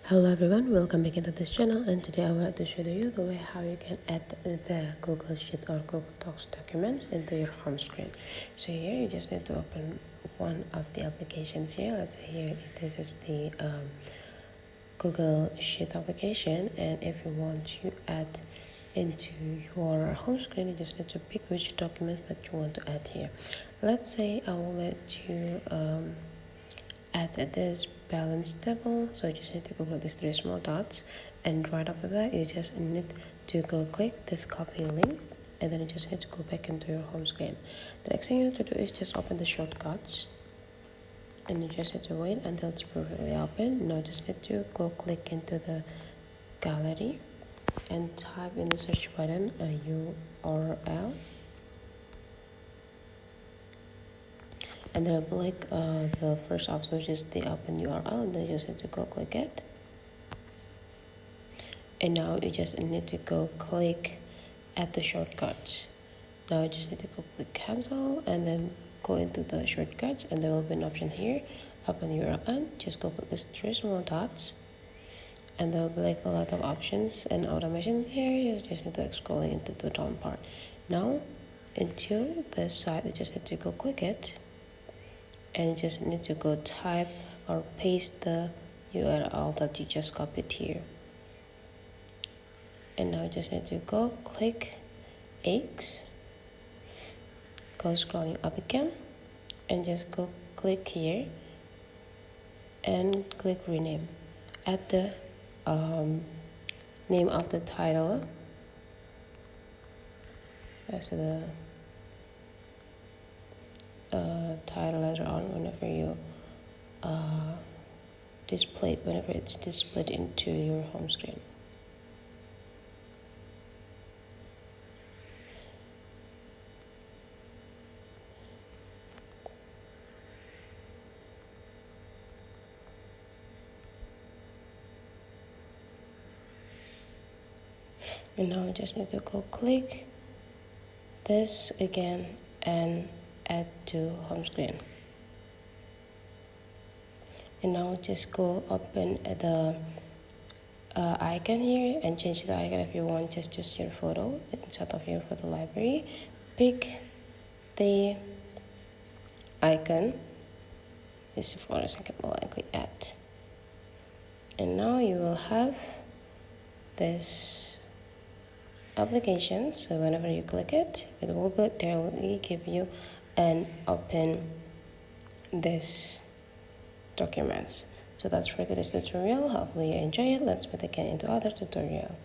Hello everyone, welcome back into this channel, and today I would like to show you the way how you can add the Google Sheet or Google Docs documents into your home screen. So here you just need to open one of the applications here. Let's say here this is the Google Sheet application, and if you want to add into your home screen, you just need to pick which documents that you want to add here. Let's say I will let you add this balance table, so you just need to go click these three small dots, and right after that you just need to go click this copy link, and then you just need to go back into your home screen. The next thing you need to do is just open the shortcuts, and you just need to wait until it's perfectly open. Now you just need to go click into the gallery and type in the search button a URL, and they'll be like the first option, which is the open URL, and then you just need to go click it. And now you just need to go click at the shortcuts. Now you just need to go click cancel and then go into the shortcuts, and there will be an option here, open URL. Just go click these three small dots, and there will be like a lot of options and automation here. You just need to scroll into the down part. Now into the side, you just need to go click it, and you just need to go type or paste the URL that you just copied here. And now you just need to go click X, go scrolling up again, and just go click here and click rename. Add the name of the title as the title later on whenever you whenever it's displayed into your home screen. And now I just need to go click this again and add to home screen. And now just go open the icon here and change the icon if you want. Just choose your photo inside of your photo library. Pick the icon. This is for a second and click add. And now you will have this application, so whenever you click it, it will directly give you an open this documents. So that's for today's tutorial. Hopefully you enjoy it. Let's meet again into other tutorial.